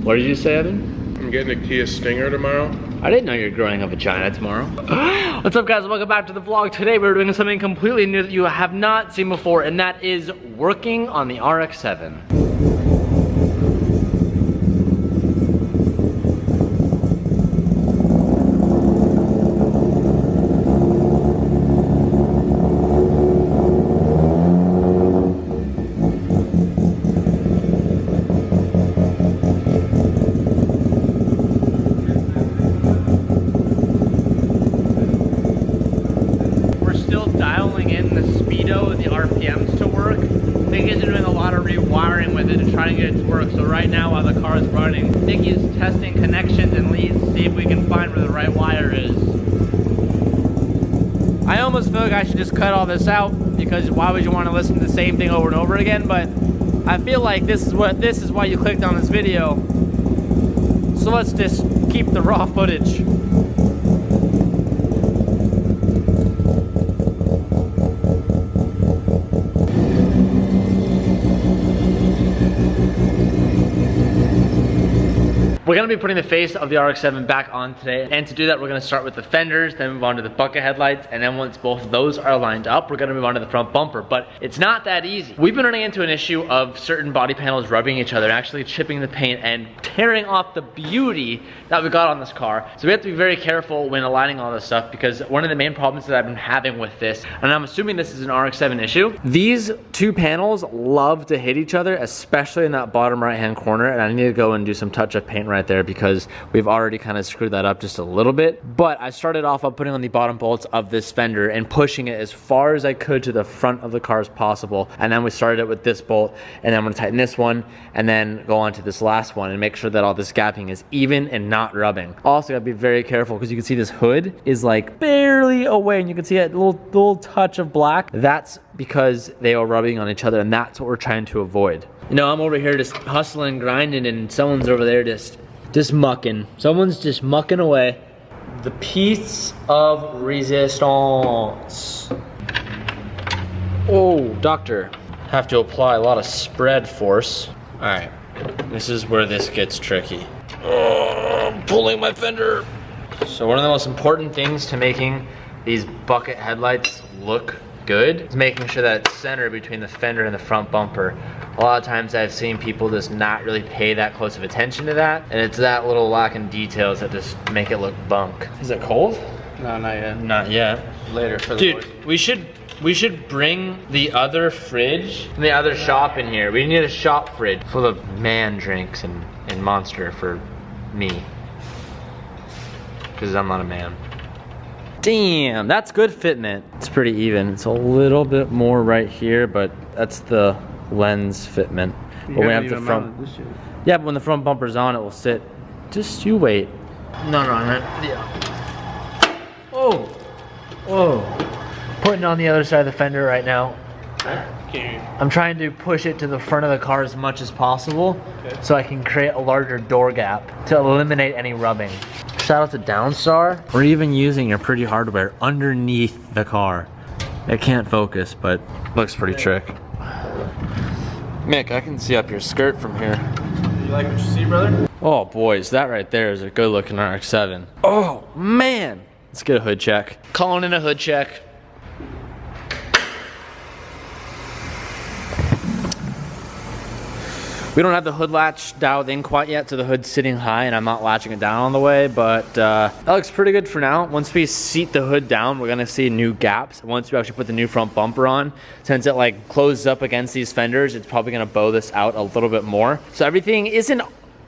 What did you say, Evan? I'm getting a Kia Stinger tomorrow. I didn't know you were growing a vagina tomorrow. What's up, guys? Welcome back to the vlog. Today we're doing something completely new that you have not seen before, and that is working on the RX-7. Trying to get it to work. So right now while the car is running, Nicky is testing connections and leads to see if we can find where the right wire is. I almost feel like I should just cut all this out because why would you want to listen to the same thing over and over again? But I feel like this is why you clicked on this video. So let's just keep the raw footage. We're gonna be putting the face of the RX-7 back on today, and to do that we're gonna start with the fenders, then move on to the bucket headlights, and then once both of those are lined up, we're gonna move on to the front bumper. But it's not that easy. We've been running into an issue of certain body panels rubbing each other, actually chipping the paint and tearing off the beauty that we got on this car. So we have to be very careful when aligning all this stuff, because one of the main problems that I've been having with this, and I'm assuming this is an RX-7 issue, these two panels love to hit each other, especially in that bottom right hand corner, and I need to go and do some touch-up paint right there because we've already kind of screwed that up just a little bit. But I started off by putting on the bottom bolts of this fender and pushing it as far as I could to the front of the car as possible, and then we started it with this bolt, and then I'm going to tighten this one and then go on to this last one and make sure that all this gapping is even and not rubbing. Also gotta be very careful because you can see this hood is like barely away, and you can see a little touch of black. That's because they are rubbing on each other, and that's what we're trying to avoid. You know, I'm over here just hustling, grinding, and someone's over there just mucking. Someone's just mucking away. The piece of resistance. Oh, doctor. Have to apply a lot of spread force. All right, this is where this gets tricky. Oh, I'm pulling my fender. So one of the most important things to making these bucket headlights look good is making sure that it's centered between the fender and the front bumper. A lot of times I've seen people just not really pay that close of attention to that, and it's that little lack in details that just make it look bunk. Is it cold? No, not yet. Not yet. Later for the Dude, boys. we should bring the other fridge and the other shop in here. We need a shop fridge full of man drinks and Monster for me, because I'm not a man. Damn, that's good fitment. It's pretty even. It's a little bit more right here, but that's the lens fitment. But we have the front. Yeah, but when the front bumper's on, it will sit. Just you wait. No, yeah. Oh, whoa. Putting on the other side of the fender right now. I'm trying to push it to the front of the car as much as possible, so I can create a larger door gap to eliminate any rubbing. Shout out to Downstar. We're even using your pretty hardware underneath the car. It can't focus, but looks pretty trick. Mick, I can see up your skirt from here. You like what you see, brother? Oh boys, that right there is a good looking RX-7. Oh man, let's get a hood check. Calling in a hood check. We don't have the hood latch dialed in quite yet, so the hood's sitting high and I'm not latching it down all the way, but that looks pretty good for now. Once we seat the hood down, we're gonna see new gaps. Once we actually put the new front bumper on, since it like closes up against these fenders, it's probably gonna bow this out a little bit more. So everything isn't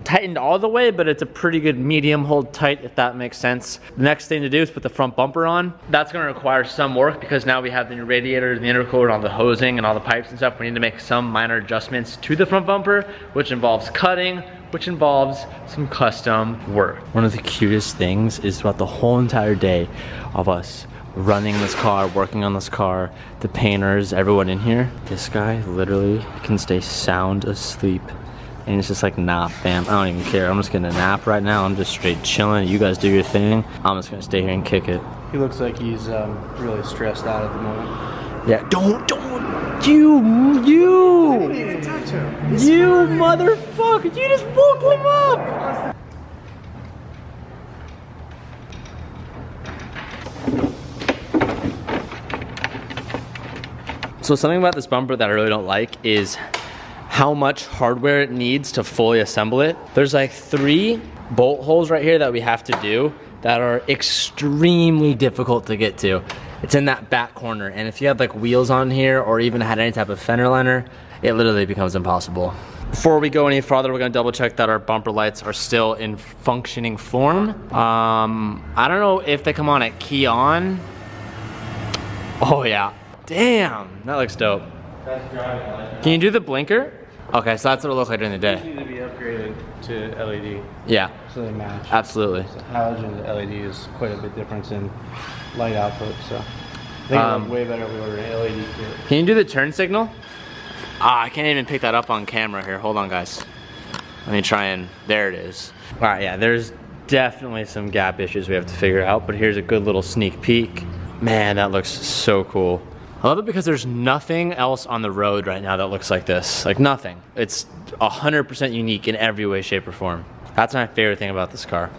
tightened all the way, but it's a pretty good medium hold tight, if that makes sense. The next thing to do is put the front bumper on. That's gonna require some work because now we have the new radiator, the intercooler, and all the hosing and all the pipes and stuff. We need to make some minor adjustments to the front bumper, which involves cutting, which involves some custom work. One of the cutest things is throughout the whole entire day of us running this car, working on this car, the painters, everyone in here, this guy literally can stay sound asleep. And it's just like, nah, fam, I don't even care. I'm just gonna nap right now. I'm just straight chilling. You guys do your thing. I'm just gonna stay here and kick it. He looks like he's really stressed out at the moment. Yeah, don't, you! I didn't even touch him. You motherfucker, you just woke him up! So something about this bumper that I really don't like is how much hardware it needs to fully assemble it. There's like 3 bolt holes right here that we have to do that are extremely difficult to get to. It's in that back corner, and if you have like wheels on here or even had any type of fender liner, it literally becomes impossible. Before we go any farther, we're gonna double check that our bumper lights are still in functioning form. I don't know if they come on at key on. Oh yeah, damn, that looks dope. Can you do the blinker? Okay, so that's what it looks like during the day. They need to be upgraded to LED. Yeah. So they match. Absolutely. So halogen to LED is quite a bit difference in light output, so I think it would look way better if we ordered an LED kit. Can you do the turn signal? Ah, I can't even pick that up on camera here. Hold on, guys. Let me try and, there it is. All right, yeah, there's definitely some gap issues we have to figure out, but here's a good little sneak peek. Man, that looks so cool. I love it because there's nothing else on the road right now that looks like this. Like nothing. It's 100% unique in every way, shape, or form. That's my favorite thing about this car.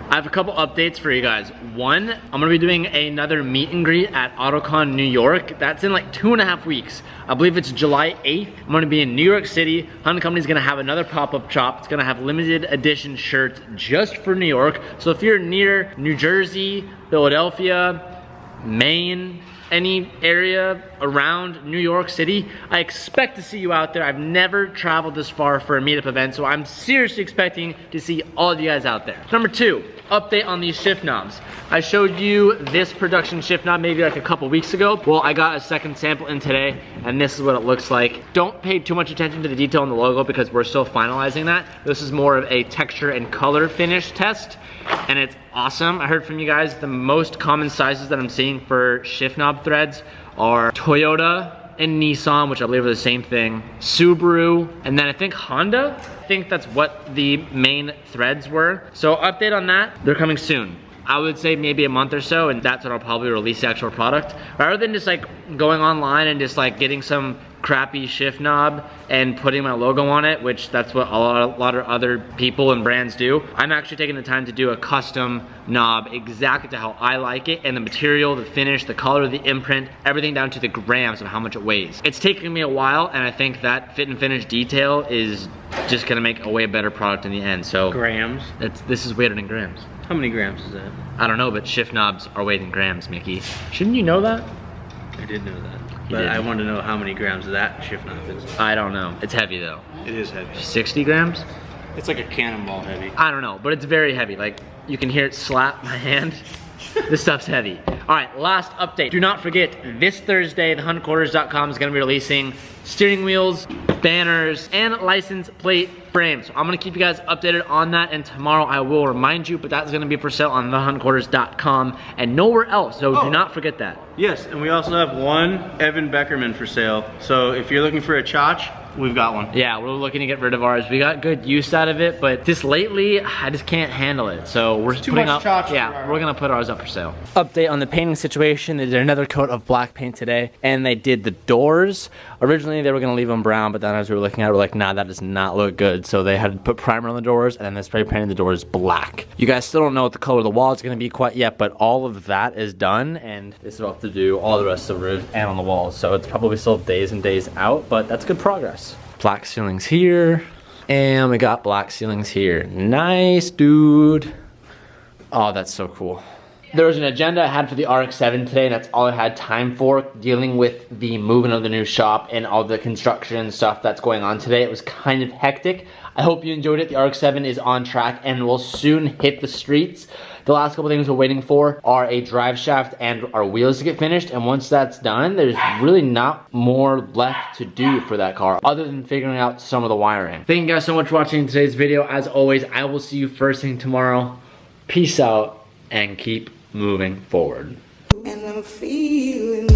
I have a couple updates for you guys. One, I'm gonna be doing another meet and greet at AutoCon New York. That's in like 2.5 weeks. I believe it's July 8th. I'm gonna be in New York City. Honda Company's gonna have another pop-up shop. It's gonna have limited edition shirts just for New York. So if you're near New Jersey, Philadelphia, Maine, any area around New York City, I expect to see you out there. I've never traveled this far for a meetup event, so I'm seriously expecting to see all of you guys out there. Number 2, update on these shift knobs. I showed you this production shift knob maybe like a couple weeks ago. Well, I got a second sample in today, and this is what it looks like. Don't pay too much attention to the detail on the logo because we're still finalizing that. This is more of a texture and color finish test, and it's awesome. I heard from you guys the most common sizes that I'm seeing for shift knob threads are Toyota and Nissan, which I believe are the same thing, Subaru, and then I think Honda. I think that's what the main threads were. So update on that, they're coming soon. I would say maybe a month or so, and that's when I'll probably release the actual product. Rather than just like going online and just like getting some crappy shift knob and putting my logo on it, which that's what a lot of other people and brands do. I'm actually taking the time to do a custom knob exactly to how I like it, and the material, the finish, the color, the imprint, everything down to the grams of how much it weighs. It's taken me a while, and I think that fit and finish detail is just gonna make a way better product in the end. So Grams? This is weighted in grams. How many grams is that? I don't know, but shift knobs are weighed in grams, Mickey. Shouldn't you know that? I did know that. But I want to know how many grams that shift knob is. I don't know. It's heavy though. It is heavy. 60 grams? It's like a cannonball heavy. I don't know, but it's very heavy. Like, you can hear it slap my hand. This stuff's heavy. All right, last update. Do not forget, this Thursday, thehundquarters.com is gonna be releasing steering wheels, banners, and license plate frames. So I'm gonna keep you guys updated on that, and tomorrow I will remind you, but that's gonna be for sale on thehundquarters.com and nowhere else, so do not forget that. Yes, and we also have one Evan Beckerman for sale. So if you're looking for a chotch, we've got one. Yeah, we're looking to get rid of ours. We got good use out of it, but just lately, I just can't handle it. So we're putting up, we're gonna put ours up for sale. Update on the painting situation. They did another coat of black paint today, and they did the doors. Originally, they were gonna leave them brown, but then as we were looking at it, we're like, nah, that does not look good. So they had to put primer on the doors, and then they spray painted the doors black. You guys still don't know what the color of the wall is gonna be quite yet, but all of that is done, and this is about to do all the rest of the roof and on the walls. So it's probably still days and days out, but that's good progress. Black ceilings here, and we got black ceilings here. Nice, dude. Oh, that's so cool. There was an agenda I had for the RX-7 today, and that's all I had time for, dealing with the movement of the new shop and all the construction stuff that's going on today. It was kind of hectic. I hope you enjoyed it. The RX-7 is on track and will soon hit the streets. The last couple things we're waiting for are a drive shaft and our wheels to get finished, and once that's done, there's really not more left to do for that car other than figuring out some of the wiring. Thank you guys so much for watching today's video. As always, I will see you first thing tomorrow. Peace out and keep moving forward. And I'm feeling